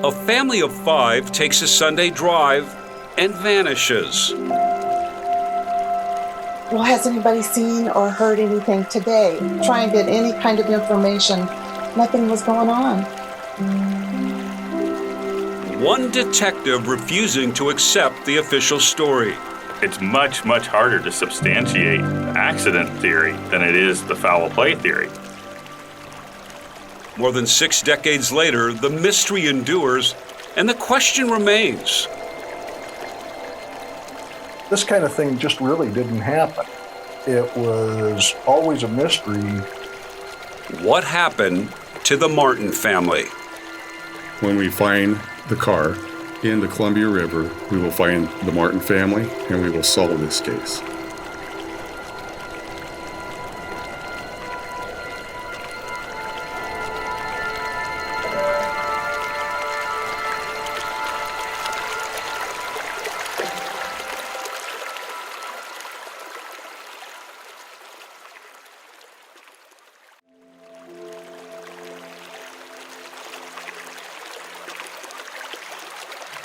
A family of 5 takes a Sunday drive and vanishes. Well, has anybody seen or heard anything today? Try and get any kind of information. Nothing was going on. One detective refusing to accept the official story. It's much, much harder to substantiate the accident theory than it is the foul play theory. More than 6 decades later, the mystery endures and the question remains. This kind of thing just really didn't happen. It was always a mystery. What happened to the Martin family? When we find the car in the Columbia River, we will find the Martin family and we will solve this case.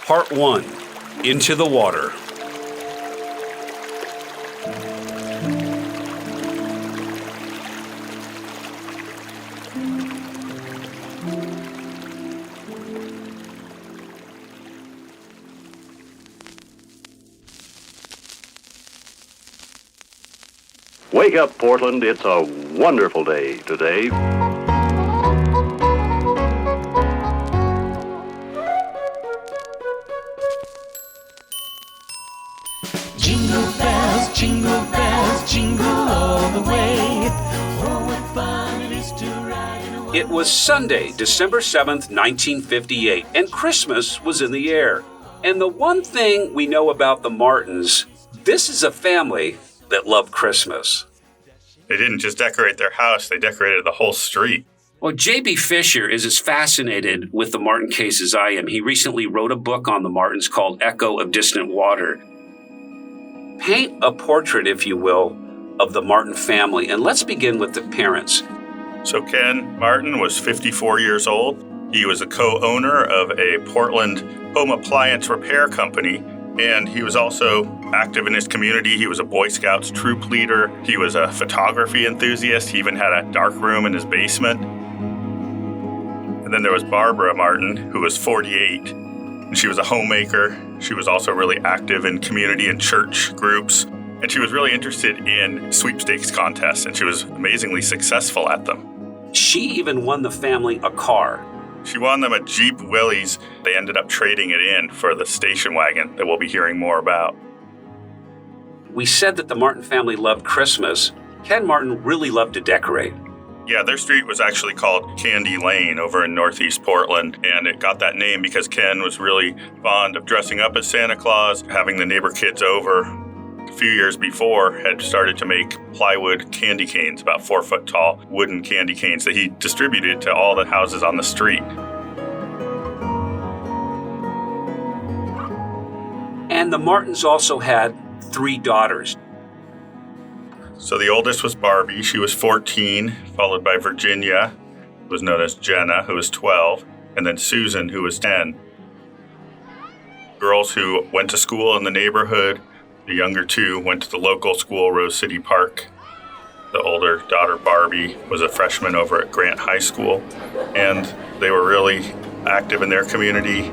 Part 1. Into the Water. Wake up, Portland. It's a wonderful day today. Jingle bells, jingle all the way. Oh, what fun it is to ride in a one-horse. It was Sunday, December 7th, 1958, and Christmas was in the air. And the one thing we know about the Martins, this is a family that loved Christmas. They didn't just decorate their house, they decorated the whole street. Well, J.B. Fisher is as fascinated with the Martin case as I am. He recently wrote a book on the Martins called Echo of Distant Water. Paint a portrait, if you will, of the Martin family, and let's begin with the parents. So Ken Martin was 54 years old. He was a co-owner of a Portland home appliance repair company, and he was also active in his community. He was a Boy Scouts troop leader. He was a photography enthusiast. He even had a dark room in his basement. And then there was Barbara Martin, who was 48. And she was a homemaker. She was also really active in community and church groups. And she was really interested in sweepstakes contests, and she was amazingly successful at them. She even won the family a car. She won them a Jeep Willys. They ended up trading it in for the station wagon that we'll be hearing more about. We said that the Martin family loved Christmas. Ken Martin really loved to decorate. Yeah, their street was actually called Candy Lane over in northeast Portland, and it got that name because Ken was really fond of dressing up as Santa Claus, having the neighbor kids over. A few years before, had started to make plywood candy canes, about 4 foot tall wooden candy canes that he distributed to all the houses on the street. And the Martins also had 3 daughters. So the oldest was Barbie. She was 14, followed by Virginia, who was known as Jenna, who was 12, and then Susan, who was 10. Girls who went to school in the neighborhood. The younger 2 went to the local school, Rose City Park. The older daughter, Barbie, was a freshman over at Grant High School, and they were really active in their community.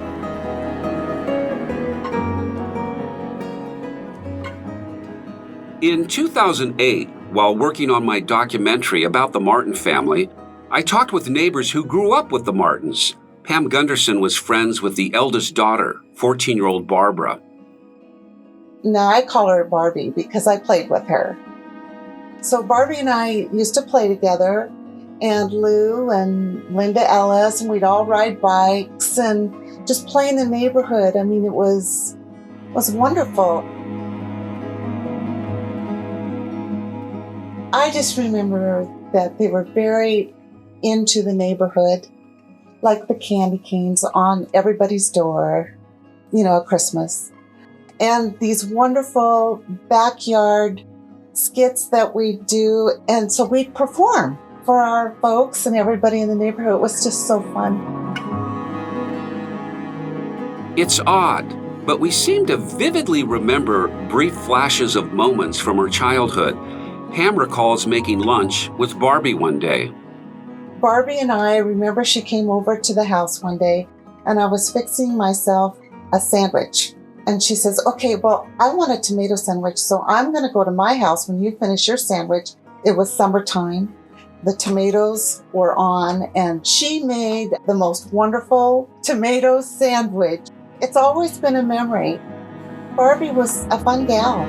In 2008, while working on my documentary about the Martin family, I talked with neighbors who grew up with the Martins. Pam Gunderson was friends with the eldest daughter, 14-year-old Barbara. Now I call her Barbie because I played with her. So Barbie and I used to play together, and Lou and Linda Ellis, and we'd all ride bikes and just play in the neighborhood. I mean, it was wonderful. I just remember that they were very into the neighborhood, like the candy canes on everybody's door, at Christmas. And these wonderful backyard skits that we do. And so we perform for our folks and everybody in the neighborhood. It was just so fun. It's odd, but we seem to vividly remember brief flashes of moments from her childhood. Pam recalls making lunch with Barbie one day. Barbie and I remember she came over to the house one day and I was fixing myself a sandwich. And she says, okay, well, I want a tomato sandwich, so I'm going to go to my house when you finish your sandwich. It was summertime. The tomatoes were on, and she made the most wonderful tomato sandwich. It's always been a memory. Barbie was a fun gal.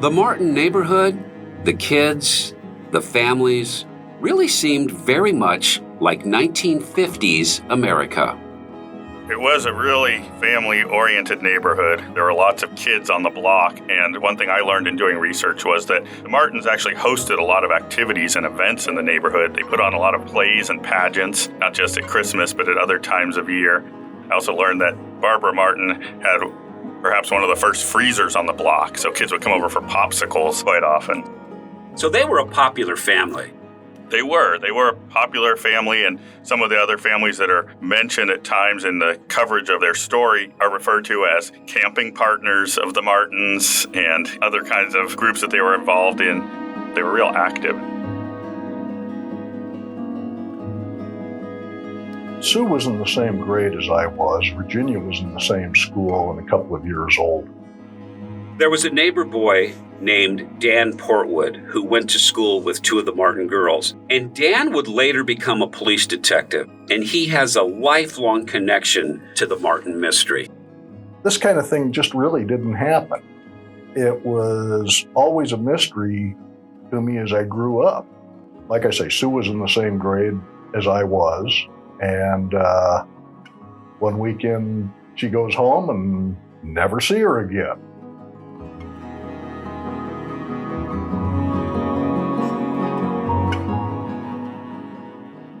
The Martin neighborhood, the kids, the families, really seemed very much like 1950s America. It was a really family-oriented neighborhood. There were lots of kids on the block, and one thing I learned in doing research was that the Martins actually hosted a lot of activities and events in the neighborhood. They put on a lot of plays and pageants, not just at Christmas, but at other times of year. I also learned that Barbara Martin had perhaps one of the first freezers on the block, so kids would come over for popsicles quite often. So they were a popular family. They were a popular family, and some of the other families that are mentioned at times in the coverage of their story are referred to as camping partners of the Martins and other kinds of groups that they were involved in. They were real active. Sue was in the same grade as I was. Virginia was in the same school and a couple of years old. There was a neighbor boy named Dan Portwood who went to school with two of the Martin girls. And Dan would later become a police detective, and he has a lifelong connection to the Martin mystery. This kind of thing just really didn't happen. It was always a mystery to me as I grew up. Like I say, Sue was in the same grade as I was, and one weekend she goes home and never see her again.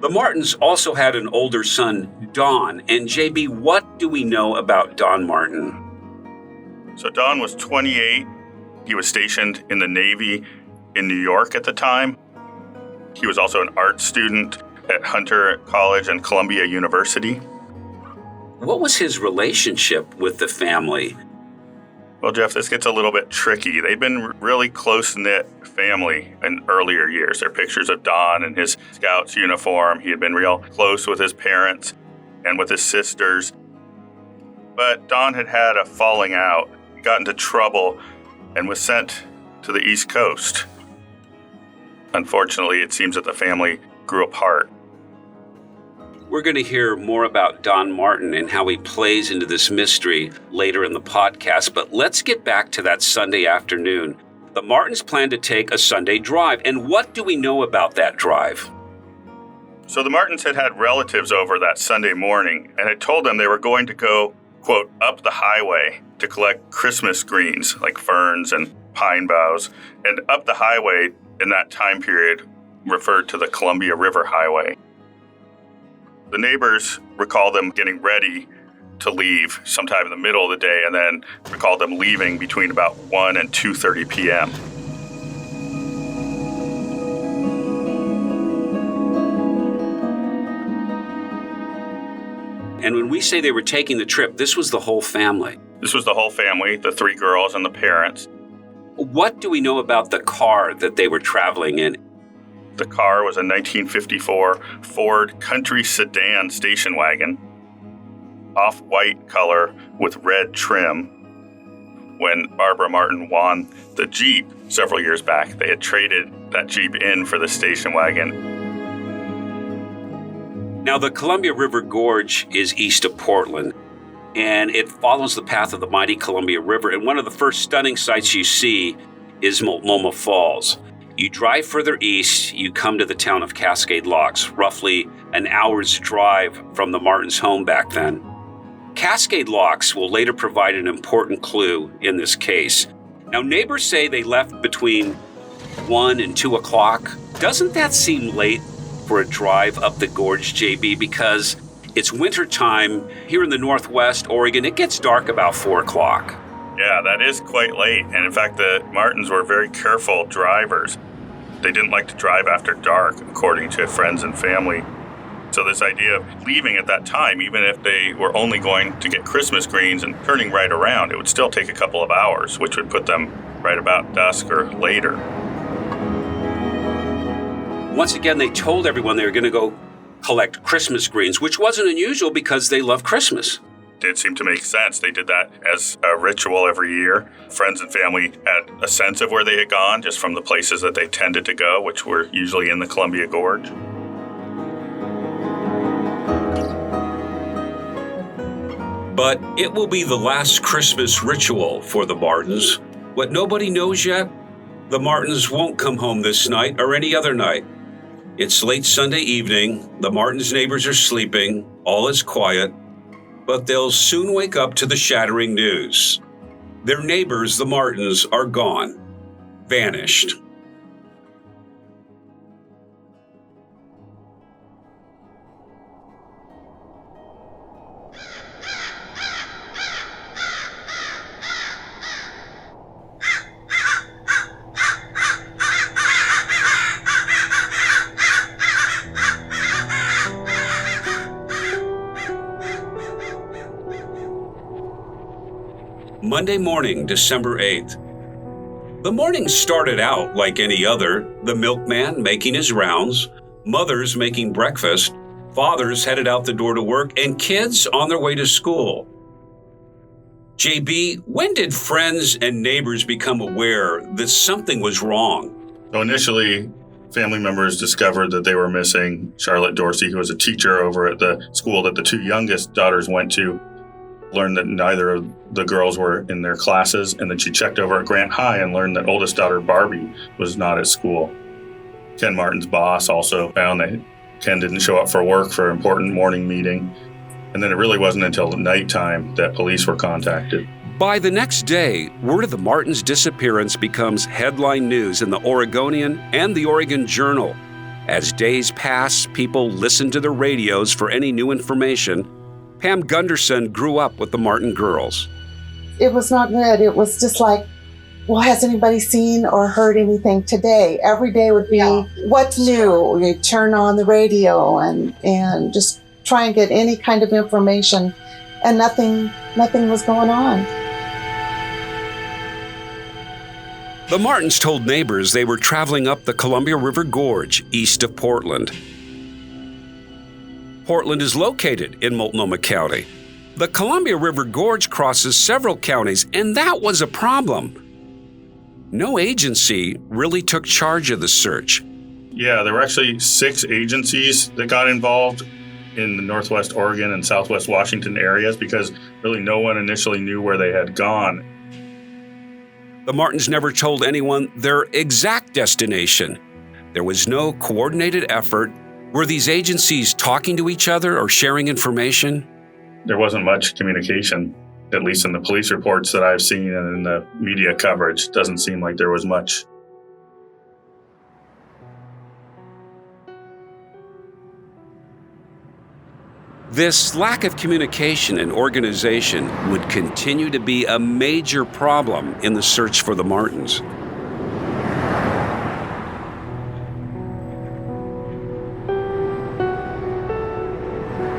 The Martins also had an older son, Don. And JB, what do we know about Don Martin? So Don was 28. He was stationed in the Navy in New York at the time. He was also an art student at Hunter College and Columbia University. What was his relationship with the family? Well, Jeff, this gets a little bit tricky. They'd been really close-knit family in earlier years. There are pictures of Don in his Scout's uniform. He had been real close with his parents and with his sisters. But Don had had a falling out, got into trouble, and was sent to the East Coast. Unfortunately, it seems that the family grew apart. We're going to hear more about Don Martin and how he plays into this mystery later in the podcast, but let's get back to that Sunday afternoon. The Martins planned to take a Sunday drive, and what do we know about that drive? So the Martins had relatives over that Sunday morning and had told them they were going to go, quote, up the highway to collect Christmas greens like ferns and pine boughs, and up the highway in that time period referred to the Columbia River Highway. The neighbors recall them getting ready to leave sometime in the middle of the day, and then recall them leaving between about 1 and 2:30 p.m. And when we say they were taking the trip, this was the whole family. This was the whole family, the 3 girls and the parents. What do we know about the car that they were traveling in? The car was a 1954 Ford Country Sedan station wagon, off-white color with red trim. When Barbara Martin won the Jeep several years back, they had traded that Jeep in for the station wagon. Now, the Columbia River Gorge is east of Portland, and it follows the path of the mighty Columbia River. And one of the first stunning sights you see is Multnomah Falls. You drive further east, you come to the town of Cascade Locks, roughly an hour's drive from the Martins' home back then. Cascade Locks will later provide an important clue in this case. Now, neighbors say they left between 1 and 2 o'clock. Doesn't that seem late for a drive up the gorge, JB? Because it's winter time here in the Northwest Oregon. It gets dark about 4 o'clock. Yeah, that is quite late. And in fact, the Martins were very careful drivers. They didn't like to drive after dark, according to friends and family. So this idea of leaving at that time, even if they were only going to get Christmas greens and turning right around, it would still take a couple of hours, which would put them right about dusk or later. Once again, they told everyone they were going to go collect Christmas greens, which wasn't unusual because they love Christmas. It seemed to make sense. They did that as a ritual every year. Friends and family had a sense of where they had gone just from the places that they tended to go, which were usually in the Columbia Gorge. But it will be the last Christmas ritual for the Martins. What nobody knows yet, the Martins won't come home this night or any other night. It's late Sunday evening, the Martins' neighbors are sleeping, all is quiet, but they'll soon wake up to the shattering news. Their neighbors, the Martins, are gone, vanished. Monday morning, December 8th. The morning started out like any other, the milkman making his rounds, mothers making breakfast, fathers headed out the door to work, and kids on their way to school. JB, when did friends and neighbors become aware that something was wrong? So initially, family members discovered that they were missing Charlotte Dorsey, who was a teacher over at the school that the two youngest daughters went to. Learned that neither of the girls were in their classes, and then she checked over at Grant High and learned that oldest daughter Barbie was not at school. Ken Martin's boss also found that Ken didn't show up for work for an important morning meeting, and then it really wasn't until nighttime that police were contacted. By the next day, word of the Martins' disappearance becomes headline news in the Oregonian and the Oregon Journal. As days pass, people listen to their radios for any new information. Pam Gunderson grew up with the Martin girls. It was not good. It was just like, well, has anybody seen or heard anything today? Every day would be, what's new? You turn on the radio and just try and get any kind of information, and nothing was going on. The Martins told neighbors they were traveling up the Columbia River Gorge east of Portland. Portland is located in Multnomah County. The Columbia River Gorge crosses several counties, and that was a problem. No agency really took charge of the search. Yeah, there were actually 6 agencies that got involved in the Northwest Oregon and Southwest Washington areas because really no one initially knew where they had gone. The Martins never told anyone their exact destination. There was no coordinated effort. Were these agencies talking to each other or sharing information? There wasn't much communication, at least in the police reports that I've seen and in the media coverage. It doesn't seem like there was much. This lack of communication and organization would continue to be a major problem in the search for the Martins.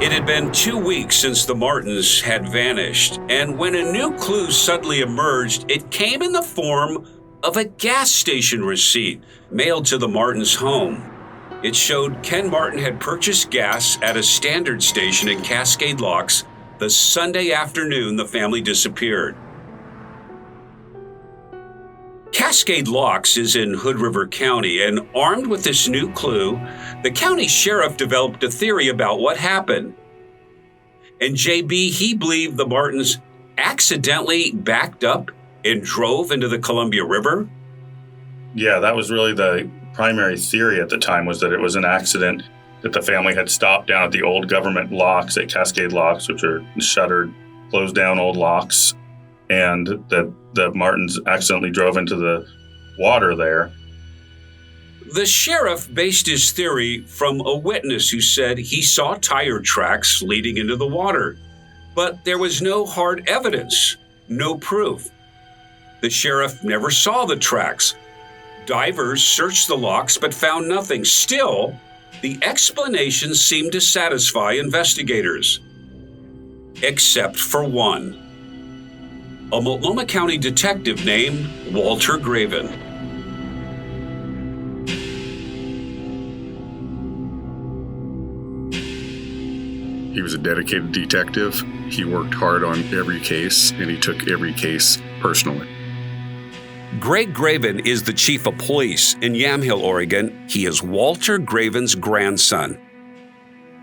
It had been 2 weeks since the Martins had vanished, and when a new clue suddenly emerged, it came in the form of a gas station receipt mailed to the Martins' home. It showed Ken Martin had purchased gas at a standard station in Cascade Locks the Sunday afternoon the family disappeared. Cascade Locks is in Hood River County, and armed with this new clue, the county sheriff developed a theory about what happened. And JB, he believed the Martins accidentally backed up and drove into the Columbia River. Yeah, that was really the primary theory at the time, was that it was an accident, that the family had stopped down at the old government locks at Cascade Locks, which are shuttered, closed down old locks, and that the Martins accidentally drove into the water there. The sheriff based his theory from a witness who said he saw tire tracks leading into the water, but there was no hard evidence, no proof. The sheriff never saw the tracks. Divers searched the locks but found nothing. Still, The explanation seemed to satisfy investigators. Except for one. A Multnomah County detective named Walter Graven. He was a dedicated detective. He worked hard on every case, and he took every case personally. Greg Graven is the chief of police in Yamhill, Oregon. He is Walter Graven's grandson.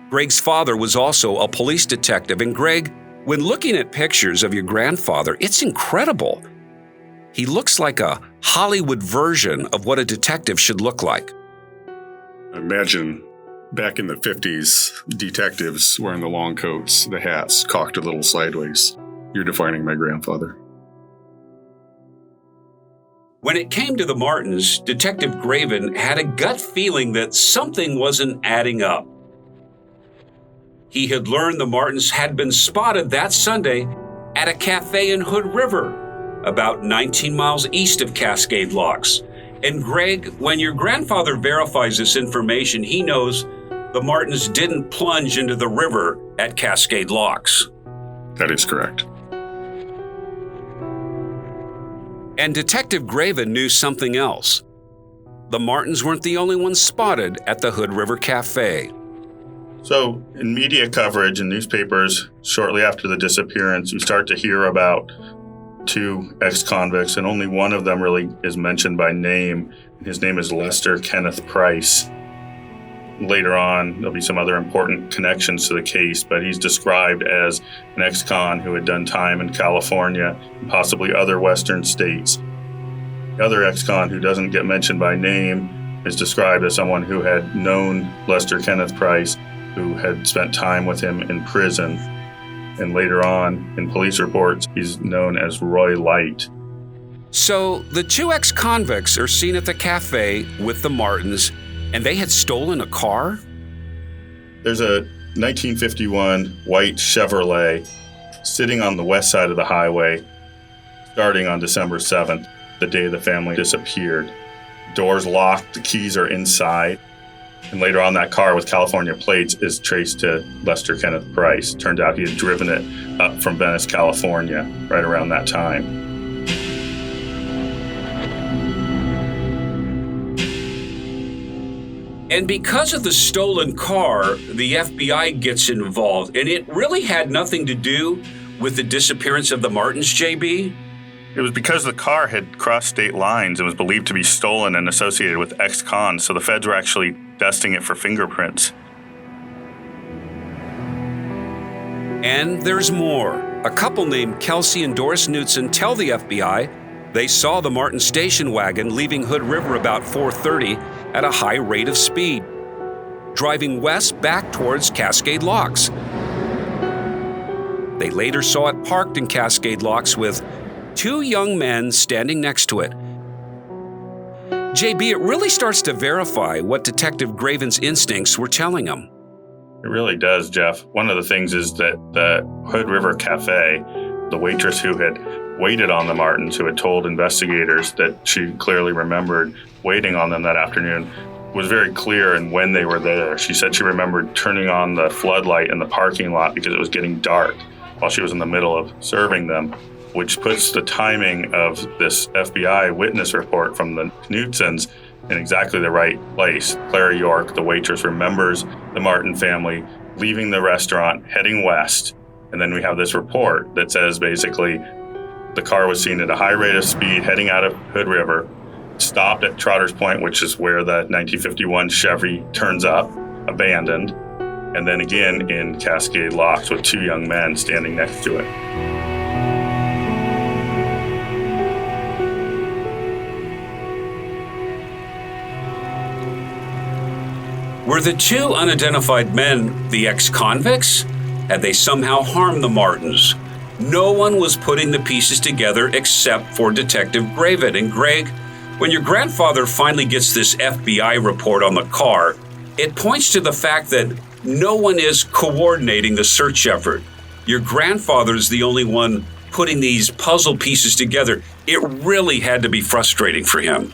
Greg's father was also a police detective, and Greg, when looking at pictures of your grandfather, it's incredible. He looks like a Hollywood version of what a detective should look like. Imagine back in the 50s, detectives wearing the long coats, the hats cocked a little sideways. You're defining my grandfather. When it came to the Martins, Detective Graven had a gut feeling that something wasn't adding up. He had learned the Martins had been spotted that Sunday at a cafe in Hood River, about 19 miles east of Cascade Locks. And Greg, when your grandfather verifies this information, he knows the Martins didn't plunge into the river at Cascade Locks. That is correct. And Detective Graven knew something else. The Martins weren't the only ones spotted at the Hood River Cafe. So, in media coverage and newspapers, shortly after the disappearance, you start to hear about two ex-convicts, and only one of them really is mentioned by name. His name is Lester Kenneth Price. Later on, there'll be some other important connections to the case, but he's described as an ex-con who had done time in California and possibly other western states. The other ex-con, who doesn't get mentioned by name, is described as someone who had known Lester Kenneth Price, who had spent time with him in prison. And later on, in police reports, he's known as Roy Light. So the two ex-convicts are seen at the cafe with the Martins, and they had stolen a car? There's a 1951 white Chevrolet sitting on the west side of the highway, starting on December 7th, the day the family disappeared. Doors locked, the keys are inside. And later on, that car with California plates is traced to Lester Kenneth Price. Turned out he had driven it up from Venice, California, right around that time. And because of the stolen car, the FBI gets involved, and it really had nothing to do with the disappearance of the Martins, JB? It was because the car had crossed state lines and was believed to be stolen and associated with ex-cons, so the feds were actually testing it for fingerprints. And there's more. A couple named Kelsey and Doris Knutson tell the FBI they saw the Martin station wagon leaving Hood River about 4:30 at a high rate of speed, driving west back towards Cascade Locks. They later saw it parked in Cascade Locks with two young men standing next to it. JB, it really starts to verify what Detective Graven's instincts were telling him. It really does, Jeff. One of the things is that the Hood River Cafe, the waitress who had waited on the Martins, who had told investigators that she clearly remembered waiting on them that afternoon, was very clear in when they were there. She said she remembered turning on the floodlight in the parking lot because it was getting dark while she was in the middle of serving them, which puts the timing of this FBI witness report from the Knutsons in exactly the right place. Clara York, the waitress, remembers the Martin family leaving the restaurant, heading west, and then we have this report that says basically the car was seen at a high rate of speed heading out of Hood River, stopped at Trotter's Point, which is where the 1951 Chevy turns up, abandoned, and then again in Cascade Locks with two young men standing next to it. Were the two unidentified men the ex-convicts? Had they somehow harmed the Martins? No one was putting the pieces together except for Detective Graven. And Greg, when your grandfather finally gets this FBI report on the car, it points to the fact that no one is coordinating the search effort. Your grandfather's the only one putting these puzzle pieces together. It really had to be frustrating for him.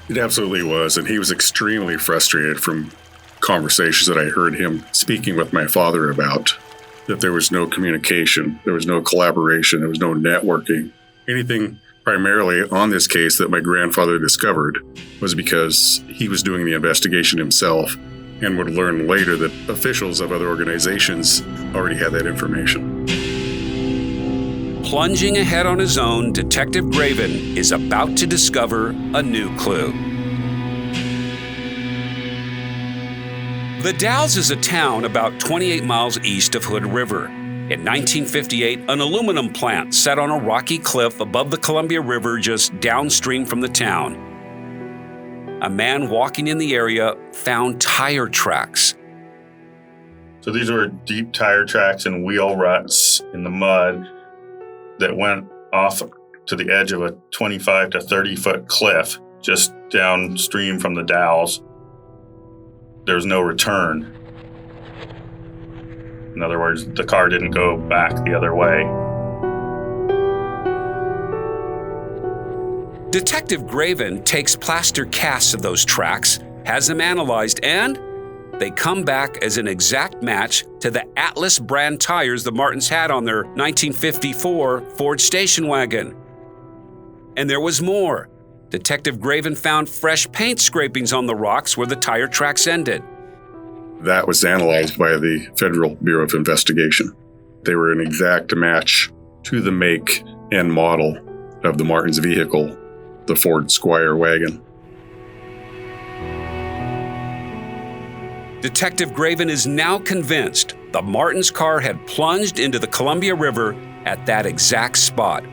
It absolutely was, and he was extremely frustrated from conversations that I heard him speaking with my father about, that there was no communication, there was no collaboration, there was no networking. Anything primarily on this case that my grandfather discovered was because he was doing the investigation himself and would learn later that officials of other organizations already had that information. Plunging ahead on his own, Detective Graven is about to discover a new clue. The Dalles is a town about 28 miles east of Hood River. In 1958, an aluminum plant sat on a rocky cliff above the Columbia River just downstream from the town. A man walking in the area found tire tracks. So these were deep tire tracks and wheel ruts in the mud that went off to the edge of a 25 to 30 foot cliff just downstream from the Dalles. There was no return. In other words, the car didn't go back the other way. Detective Graven takes plaster casts of those tracks, has them analyzed, and they come back as an exact match to the Atlas brand tires the Martins had on their 1954 Ford station wagon. And there was more. Detective Graven found fresh paint scrapings on the rocks where the tire tracks ended. That was analyzed by the Federal Bureau of Investigation. They were an exact match to the make and model of the Martins' vehicle, the Ford Squire wagon. Detective Graven is now convinced the Martins' car had plunged into the Columbia River at that exact spot.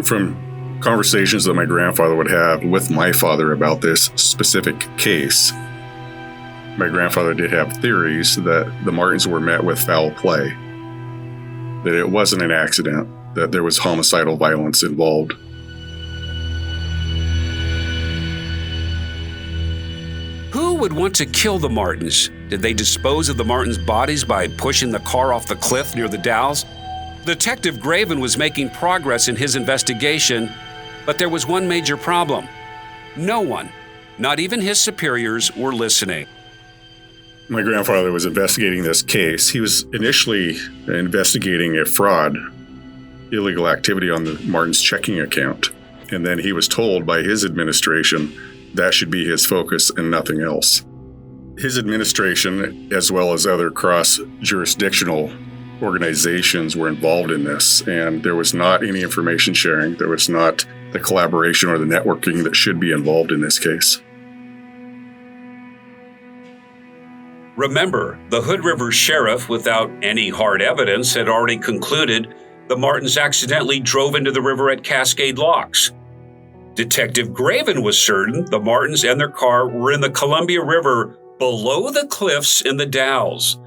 From conversations that my grandfather would have with my father about this specific case, my grandfather did have theories that the Martins were met with foul play, that it wasn't an accident, that there was homicidal violence involved. Who would want to kill the Martins? Did they dispose of the Martins' bodies by pushing the car off the cliff near the Dalles? Detective Graven was making progress in his investigation, but there was one major problem. No one, not even his superiors, were listening. My grandfather was investigating this case. He was initially investigating a fraud, illegal activity on the Martins' checking account. And then he was told by his administration that should be his focus and nothing else. His administration, as well as other cross-jurisdictional organizations, were involved in this, and there was not any information sharing. There was not the collaboration or the networking that should be involved in this case. Remember, the Hood River sheriff, without any hard evidence, had already concluded the Martins accidentally drove into the river at Cascade Locks. Detective Graven was certain the Martins and their car were in the Columbia River below the cliffs in the Dalles.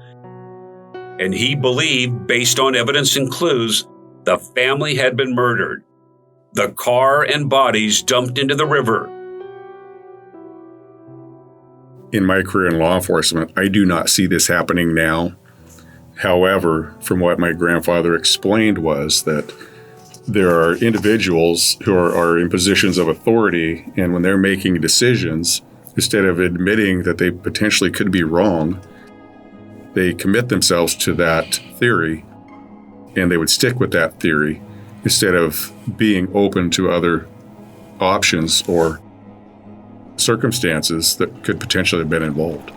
And he believed, based on evidence and clues, the family had been murdered. The car and bodies dumped into the river. In my career in law enforcement, I do not see this happening now. However, from what my grandfather explained was that there are individuals who are in positions of authority, and when they're making decisions, instead of admitting that they potentially could be wrong, they commit themselves to that theory, and they would stick with that theory instead of being open to other options or circumstances that could potentially have been involved.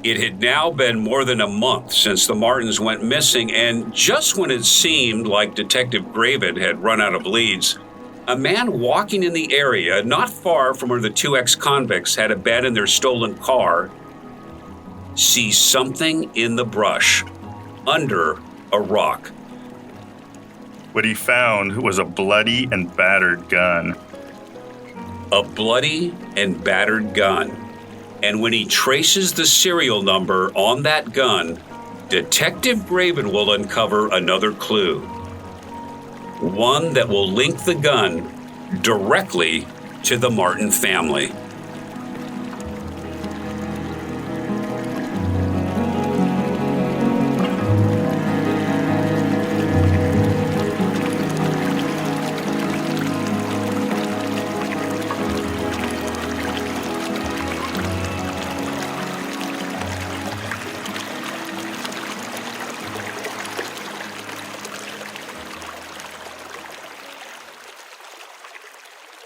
It had now been more than a month since the Martins went missing, and just when it seemed like Detective Graven had run out of leads, a man walking in the area not far from where the two ex-convicts had abandoned their stolen car sees something in the brush under a rock. What he found was a bloody and battered gun. A bloody and battered gun. And when he traces the serial number on that gun, Detective Graven will uncover another clue. One that will link the gun directly to the Martin family.